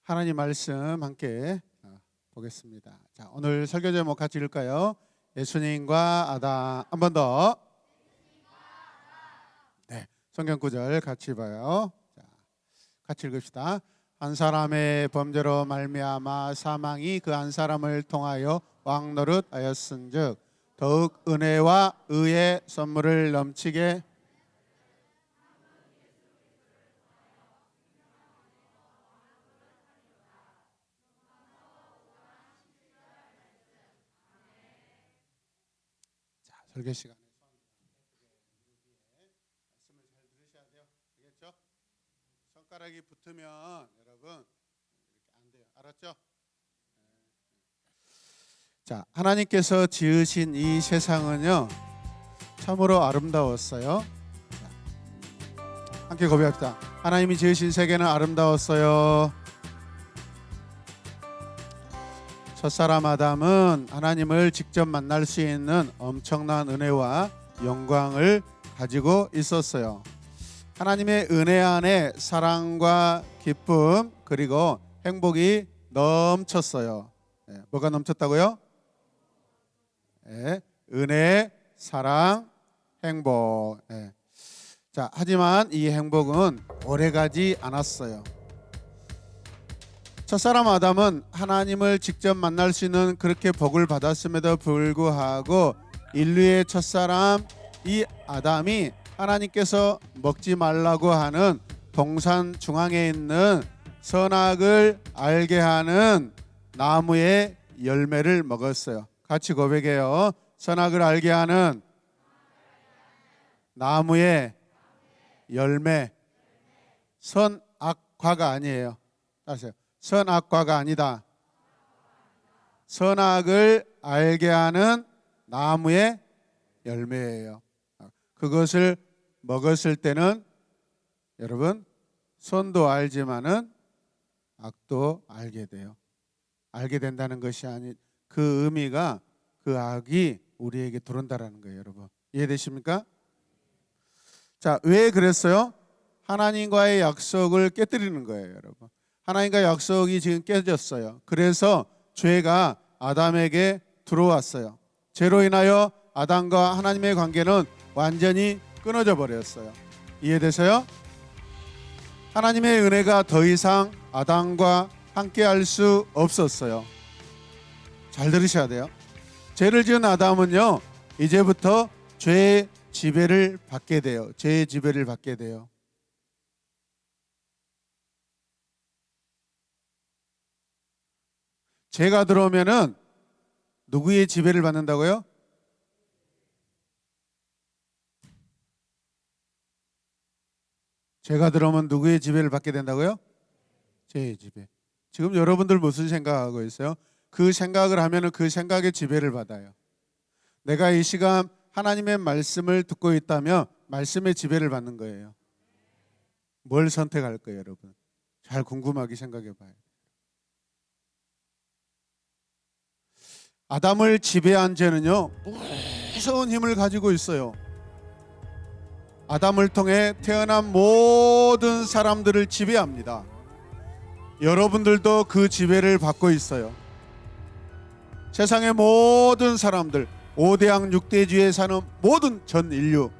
하나님 말씀 함께 보겠습니다. 자, 오늘 설교 제목 같이 읽을까요? 예수님과 아담. 한 번 더. 네, 성경 구절 같이 봐요. 자, 같이 읽읍시다. 한 사람의 범죄로 말미암아 사망이 그 한 사람을 통하여 왕노릇하였은즉 더욱 은혜와 의의 선물을 넘치게 설교 시간에 말씀을 잘 들으셔야 돼요. 알겠죠? 손가락이 붙으면 여러분 이렇게 안 돼요. 알았죠? 자, 하나님께서 지으신 이 세상은요 참으로 아름다웠어요. 자, 함께 고백합시다. 하나님이 지으신 세계는 아름다웠어요. 첫사람 아담은 하나님을 직접 만날 수 있는 엄청난 은혜와 영광을 가지고 있었어요. 하나님의 은혜 안에 사랑과 기쁨 그리고 행복이 넘쳤어요. 네, 뭐가 넘쳤다고요? 네, 은혜, 사랑, 행복. 네. 자, 하지만 이 행복은 오래가지 않았어요. 첫사람 아담은 하나님을 직접 만날 수 있는 그렇게 복을 받았음에도 불구하고 인류의 첫사람 이 아담이 하나님께서 먹지 말라고 하는 동산 중앙에 있는 선악을 알게 하는 나무의 열매를 먹었어요. 같이 고백해요. 선악을 알게 하는 나무의 열매. 선악과가 아니에요. 따라하세요. 선악과가 아니다. 선악을 알게 하는 나무의 열매예요. 그것을 먹었을 때는 여러분 선도 알지만은 악도 알게 돼요. 알게 된다는 것이 아니 그 의미가 그 악이 우리에게 들어온다라는 거예요, 여러분. 이해되십니까? 자, 왜 그랬어요? 하나님과의 약속을 깨뜨리는 거예요, 여러분. 하나님과 약속이 지금 깨졌어요. 그래서 죄가 아담에게 들어왔어요. 죄로 인하여 아담과 하나님의 관계는 완전히 끊어져 버렸어요. 이해되세요? 하나님의 은혜가 더 이상 아담과 함께 할 수 없었어요. 잘 들으셔야 돼요. 죄를 지은 아담은요 이제부터 죄의 지배를 받게 돼요. 죄의 지배를 받게 돼요. 죄가 들어오면은 누구의 지배를 받는다고요? 죄가 들어오면 누구의 지배를 받게 된다고요? 죄의 지배. 지금 여러분들 무슨 생각하고 있어요? 그 생각을 하면은 그 생각의 지배를 받아요. 내가 이 시간 하나님의 말씀을 듣고 있다면 말씀의 지배를 받는 거예요. 뭘 선택할 거예요, 여러분? 잘 궁금하게 생각해 봐요. 아담을 지배한 죄는요 무서운 힘을 가지고 있어요. 아담을 통해 태어난 모든 사람들을 지배합니다. 여러분들도 그 지배를 받고 있어요. 세상의 모든 사람들, 5대양 6대주에 사는 모든 전 인류,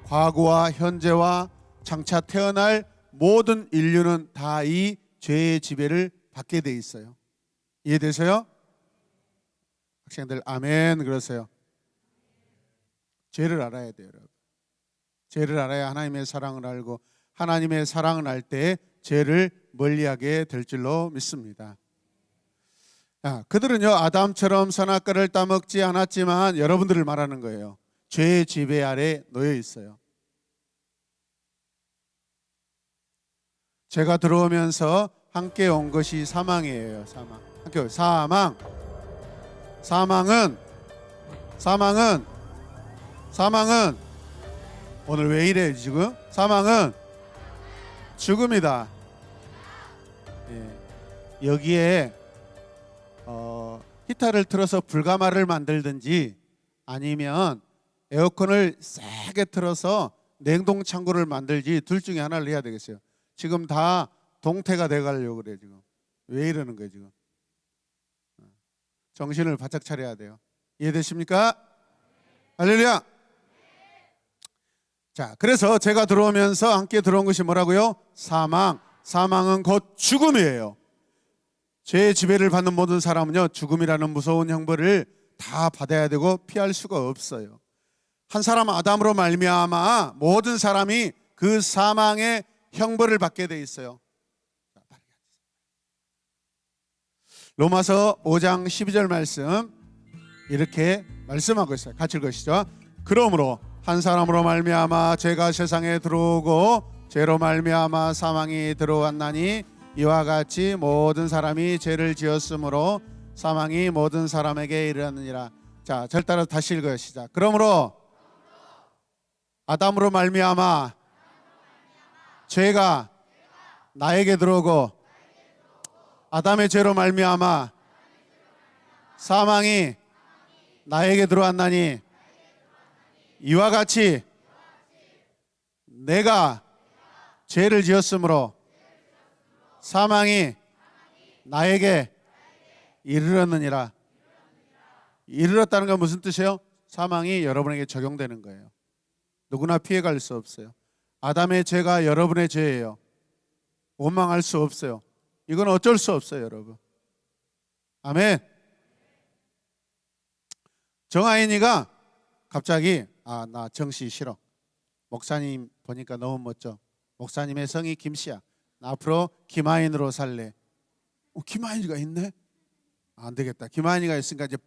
과거와 현재와 장차 태어날 모든 인류는 다 이 죄의 지배를 받게 돼 있어요. 이해되세요? 학생들 아멘 그러세요. 죄를 알아야 돼요, 여러분. 죄를 알아야 하나님의 사랑을 알고 하나님의 사랑을 알 때 죄를 멀리하게 될 줄로 믿습니다. 그들은요 아담처럼 선악과를 따먹지 않았지만 여러분들을 말하는 거예요. 죄의 지배 아래 놓여 있어요. 죄가 들어오면서 함께 온 것이 사망이에요. 사망. 함께 사망. 사망은 오늘 왜 이래요 지금? 사망은 죽음이다. 예. 여기에 히터를 틀어서 불가마를 만들든지 아니면 에어컨을 세게 틀어서 냉동창고를 만들지 둘 중에 하나를 해야 되겠어요. 지금 다 동태가 돼가려고 그래 지금. 왜 이러는 거예요 지금? 정신을 바짝 차려야 돼요. 이해되십니까? 할렐루야. 자, 그래서 제가 들어오면서 함께 들어온 것이 뭐라고요? 사망. 사망은 곧 죽음이에요. 죄의 지배를 받는 모든 사람은요, 죽음이라는 무서운 형벌을 다 받아야 되고 피할 수가 없어요. 한 사람 아담으로 말미암아 모든 사람이 그 사망의 형벌을 받게 돼 있어요. 로마서 5장 12절 말씀 이렇게 말씀하고 있어요. 같이 읽으시죠. 그러므로 한 사람으로 말미암아 죄가 세상에 들어오고 죄로 말미암아 사망이 들어왔나니 이와 같이 모든 사람이 죄를 지었으므로 사망이 모든 사람에게 이르느니라. 자, 절 따라 다시 읽어요. 시작. 그러므로 아담으로 말미암아 죄가 나에게 들어오고 아담의 죄로 말미암아 사망이 나에게 들어왔나니 이와 같이 내가 죄를 지었으므로 사망이 나에게 이르렀느니라. 이르렀다는 건 무슨 뜻이에요? 사망이 여러분에게 적용되는 거예요. 누구나 피해갈 수 없어요. 아담의 죄가 여러분의 죄예요. 원망할 수 없어요. 이건 어쩔 수 없어요, 여러분. 아멘. 정아인이가 갑자기 나 정씨 싫어. 목사님 보니까 너무 멋져. 목사님의 성이 김씨야. 나 앞으로 김아인으로 살래. 김아인이가 있네? 안 되겠다. 김아인이가 있으니까 이제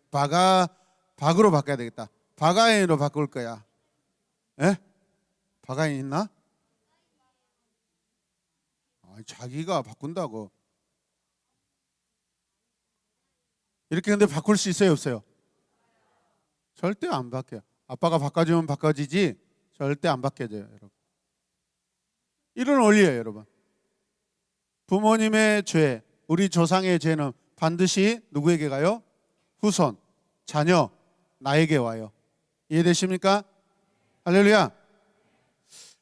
박으로 바꿔야 되겠다. 박아인으로 바꿀 거야. 에? 박아인 있나? 자기가 바꾼다고. 이렇게 근데 바꿀 수 있어요, 없어요? 절대 안 바뀌어요. 아빠가 바꿔주면 바꿔지지 절대 안 바뀌어져요, 여러분. 이런 원리예요, 여러분. 부모님의 죄, 우리 조상의 죄는 반드시 누구에게 가요? 후손, 자녀, 나에게 와요. 이해되십니까? 할렐루야.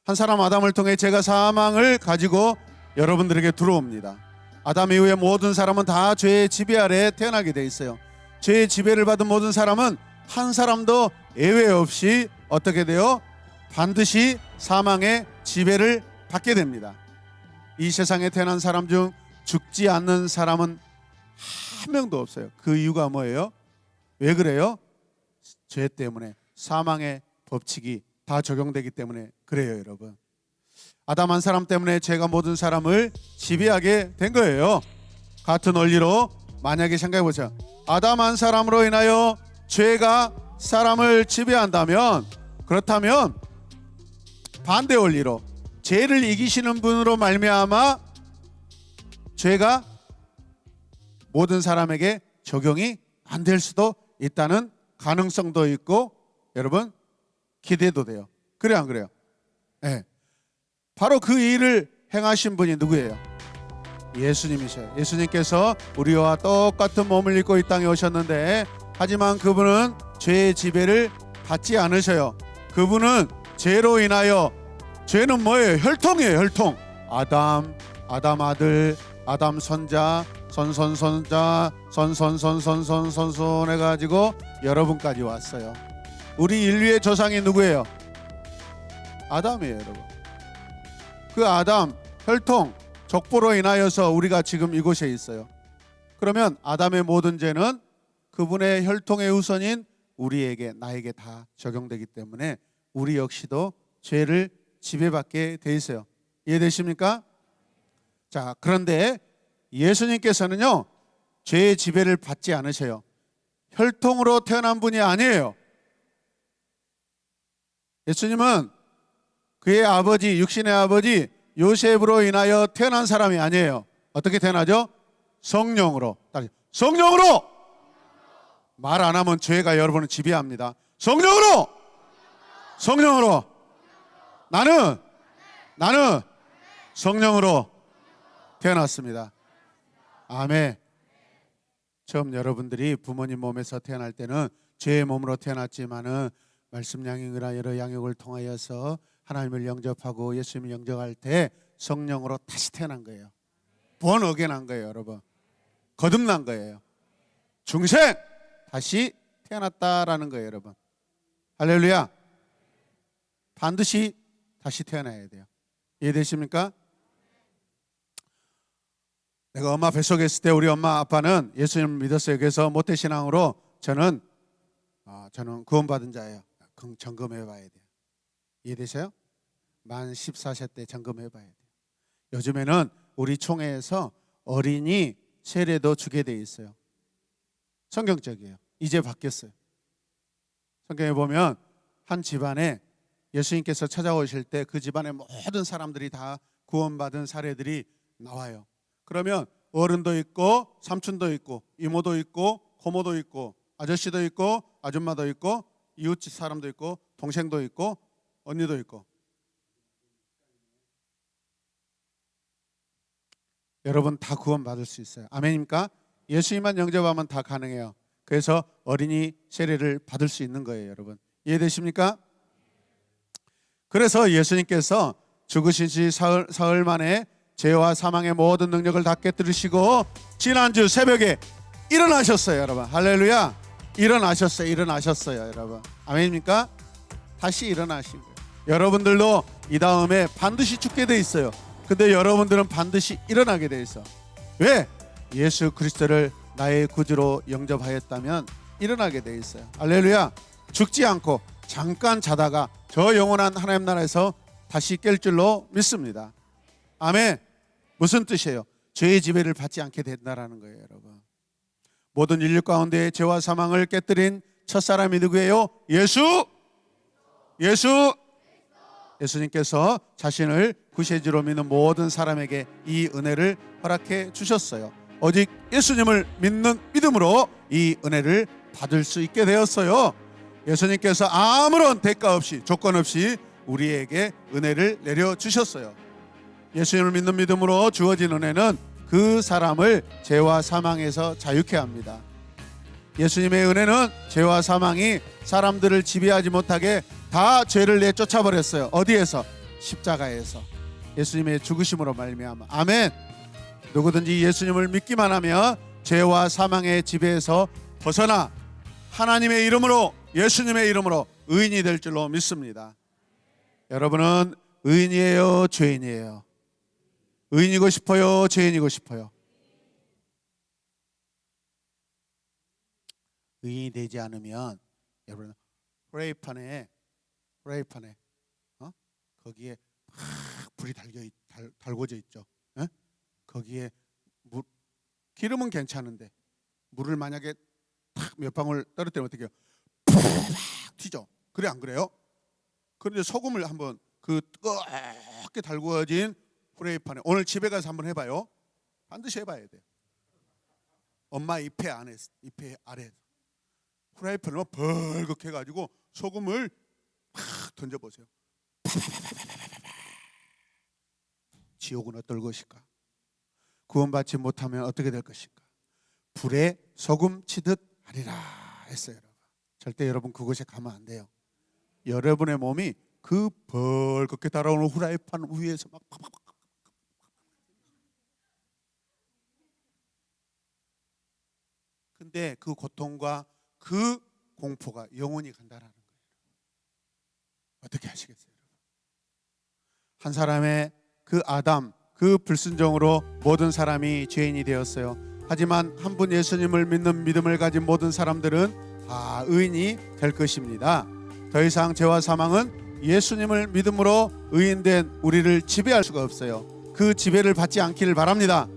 한 사람 아담을 통해 죄가 사망을 가지고 여러분들에게 들어옵니다. 아담 이후에 모든 사람은 다 죄의 지배 아래 태어나게 돼 있어요. 죄의 지배를 받은 모든 사람은 한 사람도 예외 없이 어떻게 돼요? 반드시 사망의 지배를 받게 됩니다. 이 세상에 태어난 사람 중 죽지 않는 사람은 한 명도 없어요. 그 이유가 뭐예요? 왜 그래요? 죄 때문에 사망의 법칙이 다 적용되기 때문에 그래요, 여러분. 아담 한 사람 때문에 죄가 모든 사람을 지배하게 된 거예요. 같은 원리로 만약에 생각해 보세요. 아담 한 사람으로 인하여 죄가 사람을 지배한다면, 그렇다면 반대 원리로 죄를 이기시는 분으로 말미암아 죄가 모든 사람에게 적용이 안 될 수도 있다는 가능성도 있고, 여러분 기대도 돼요. 그래요, 안 그래요? 네. 바로 그 일을 행하신 분이 누구예요? 예수님이셔요. 예수님께서 우리와 똑같은 몸을 입고 이 땅에 오셨는데, 하지만 그분은 죄의 지배를 받지 않으셔요. 그분은 죄로 인하여, 죄는 뭐예요? 혈통이에요, 혈통. 아담 아들, 아담 손자, 손손손자, 손손손손손손손 해가지고 여러분까지 왔어요. 우리 인류의 조상이 누구예요? 아담이에요, 여러분. 그 아담 혈통 족보로 인하여서 우리가 지금 이곳에 있어요. 그러면 아담의 모든 죄는 그분의 혈통의 후손인 우리에게, 나에게 다 적용되기 때문에 우리 역시도 죄를 지배받게 돼 있어요. 이해되십니까? 자, 그런데 예수님께서는요, 죄의 지배를 받지 않으셔요. 혈통으로 태어난 분이 아니에요. 예수님은 그의 아버지, 육신의 아버지 요셉으로 인하여 태어난 사람이 아니에요. 어떻게 태어나죠? 성령으로. 성령으로! 말 안 하면 죄가 여러분을 지배합니다. 성령으로! 성령으로! 나는 성령으로 태어났습니다. 아멘. 처음 여러분들이 부모님 몸에서 태어날 때는 죄의 몸으로 태어났지만은 말씀 양육이나 여러 양육을 통하여서 하나님을 영접하고 예수님을 영접할 때 성령으로 다시 태어난 거예요. 본 어게난 거예요, 여러분. 거듭난 거예요. 중생 다시 태어났다라는 거예요, 여러분. 할렐루야. 반드시 다시 태어나야 돼요. 이해되십니까? 내가 엄마 뱃속에 있을 때 우리 엄마 아빠는 예수님을 믿었어요. 그래서 모태신앙으로 저는 구원받은 자예요. 점검해 봐야 돼요. 이해되세요? 만 14세 때 점검해 봐야 돼요. 요즘에는 우리 총회에서 어린이 세례도 주게 돼 있어요. 성경적이에요. 이제 바뀌었어요. 성경에 보면 한 집안에 예수님께서 찾아오실 때 그 집안의 모든 사람들이 다 구원받은 사례들이 나와요. 그러면 어른도 있고 삼촌도 있고 이모도 있고 고모도 있고 아저씨도 있고 아줌마도 있고 이웃집 사람도 있고 동생도 있고 언니도 있고. 여러분 다 구원받을 수 있어요. 아멘입니까? 예수님만 영접하면 다 가능해요. 그래서 어린이 세례를 받을 수 있는 거예요, 여러분. 이해되십니까? 그래서 예수님께서 죽으신 지 사흘 만에 죄와 사망의 모든 능력을 다 깨뜨리시고 지난주 새벽에 일어나셨어요, 여러분. 할렐루야. 일어나셨어요, 여러분. 아멘입니까? 다시 일어나신 거예요. 여러분들도 이 다음에 반드시 죽게 돼 있어요. 근데 여러분들은 반드시 일어나게 돼 있어. 왜? 예수 그리스도를 나의 구주로 영접하였다면 일어나게 돼 있어요. 할렐루야. 죽지 않고 잠깐 자다가 저 영원한 하나님 나라에서 다시 깰 줄로 믿습니다. 아멘. 무슨 뜻이에요? 죄의 지배를 받지 않게 된다라는 거예요, 여러분. 모든 인류 가운데 죄와 사망을 깨뜨린 첫사람이 누구예요? 예수님께서 자신을 구세주로 믿는 모든 사람에게 이 은혜를 허락해 주셨어요. 오직 예수님을 믿는 믿음으로 이 은혜를 받을 수 있게 되었어요. 예수님께서 아무런 대가 없이 조건 없이 우리에게 은혜를 내려주셨어요. 예수님을 믿는 믿음으로 주어진 은혜는 그 사람을 죄와 사망에서 자유케 합니다. 예수님의 은혜는 죄와 사망이 사람들을 지배하지 못하게 다 죄를 내쫓아 버렸어요. 어디에서? 십자가에서. 예수님의 죽으심으로 말미암아. 아멘. 누구든지 예수님을 믿기만 하면 죄와 사망의 지배에서 벗어나 하나님의 이름으로, 예수님의 이름으로 의인이 될 줄로 믿습니다. 여러분은 의인이에요, 죄인이에요? 의인이고 싶어요, 죄인이고 싶어요? 의인이 되지 않으면 여러분 프라이팬에 거기에 막 불이 달궈져 있죠. 에? 거기에 기름은 괜찮은데 물을 만약에 탁 몇 방울 떨어뜨리면 어떻게 해요? 팍 튀죠. 그래 안 그래요? 그런데 소금을 한번 그 뜨겁게 달구어진 프라이팬에 오늘 집에 가서 한번 해봐요. 반드시 해봐야 돼요. 엄마 잎에 아래 프라이팬을 벌겋게 해가지고 소금을 팍 던져보세요. 지옥은 어떨 것일까? 구원받지 못하면 어떻게 될 것인가? 불에 소금 치듯 하리라 했어요. 여러분. 절대 여러분 그곳에 가면 안 돼요. 여러분의 몸이 그 벌겋게 달아오는 후라이팬 위에서 막 팍팍팍. 근데 그 고통과 그 공포가 영원히 간다라는 거예요. 어떻게 하시겠어요, 여러분? 한 사람의 그 아담, 그 불순종으로 모든 사람이 죄인이 되었어요. 하지만 한 분 예수님을 믿는 믿음을 가진 모든 사람들은 다 의인이 될 것입니다. 더 이상 죄와 사망은 예수님을 믿음으로 의인된 우리를 지배할 수가 없어요. 그 지배를 받지 않기를 바랍니다.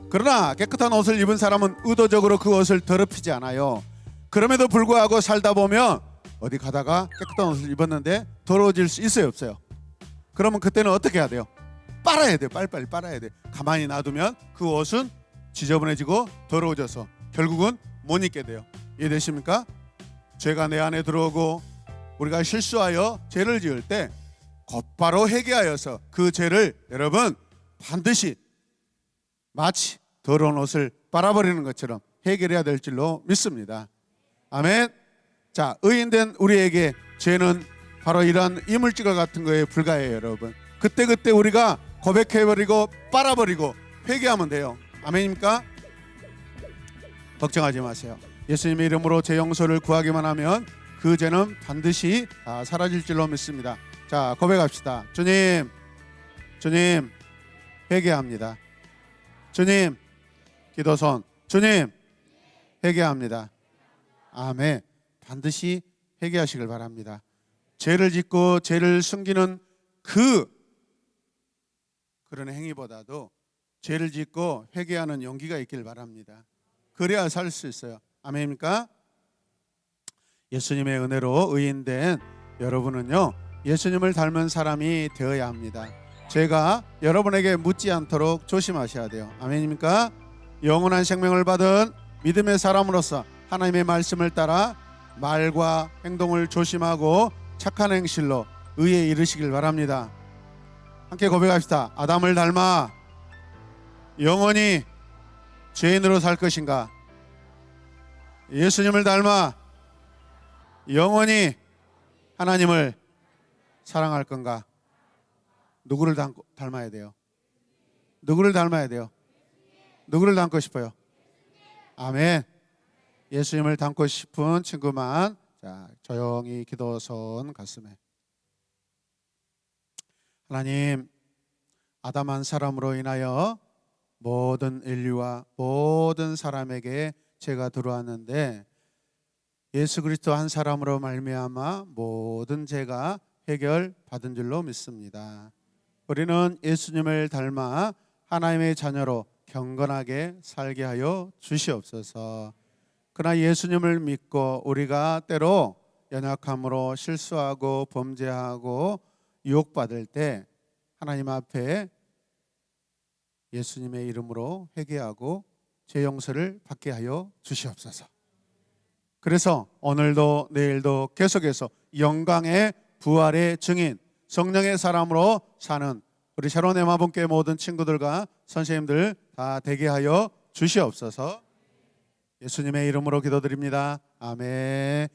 그러나 깨끗한 옷을 입은 사람은 의도적으로 그 옷을 더럽히지 않아요. 그럼에도 불구하고 살다 보면 어디 가다가 깨끗한 옷을 입었는데 더러워질 수 있어요, 없어요? 그러면 그때는 어떻게 해야 돼요? 빨아야 돼요. 빨리빨리 빨아야 돼요. 가만히 놔두면 그 옷은 지저분해지고 더러워져서 결국은 못 입게 돼요. 이해되십니까? 죄가 내 안에 들어오고 우리가 실수하여 죄를 지을 때 곧바로 회개하여서 그 죄를 여러분 반드시 마치 더러운 옷을 빨아버리는 것처럼 해결해야 될 줄로 믿습니다. 아멘. 자, 의인된 우리에게 죄는 바로 이러한 이물질과 같은 거에 불과해요, 여러분. 그때 우리가 고백해버리고 빨아버리고 회개하면 돼요. 아멘입니까? 걱정하지 마세요. 예수님의 이름으로 제 용서를 구하기만 하면 그 죄는 반드시 사라질 줄로 믿습니다. 자, 고백합시다. 주님, 주님, 회개합니다. 주님, 기도손, 주님, 회개합니다. 아멘. 반드시 회개하시길 바랍니다. 죄를 짓고 죄를 숨기는 그런 행위보다도 죄를 짓고 회개하는 용기가 있길 바랍니다. 그래야 살 수 있어요. 아멘입니까? 예수님의 은혜로 의인된 여러분은요, 예수님을 닮은 사람이 되어야 합니다. 제가 여러분에게 묻지 않도록 조심하셔야 돼요. 아멘입니까? 영원한 생명을 받은 믿음의 사람으로서 하나님의 말씀을 따라 말과 행동을 조심하고 착한 행실로 의에 이르시길 바랍니다. 함께 고백합시다. 아담을 닮아 영원히 죄인으로 살 것인가? 예수님을 닮아 영원히 하나님을 사랑할 건가? 누구를 닮아야 돼요? 누구를 닮아야 돼요? 누구를 닮고 싶어요? 아멘. 예수님을 닮고 싶은 친구만 조용히 기도손 가슴에. 하나님, 아담 한 사람으로 인하여 모든 인류와 모든 사람에게 죄가 들어왔는데 예수 그리스도 한 사람으로 말미암아 모든 죄가 해결받은 줄로 믿습니다. 우리는 예수님을 닮아 하나님의 자녀로 경건하게 살게 하여 주시옵소서. 그러나 예수님을 믿고 우리가 때로 연약함으로 실수하고 범죄하고 유혹받을 때 하나님 앞에 예수님의 이름으로 회개하고 죄 용서를 받게 하여 주시옵소서. 그래서 오늘도 내일도 계속해서 영광의 부활의 증인, 성령의 사람으로 사는 우리 새로운 엠마분교회 모든 친구들과 선생님들 다 되게 하여 주시옵소서. 예수님의 이름으로 기도드립니다. 아멘.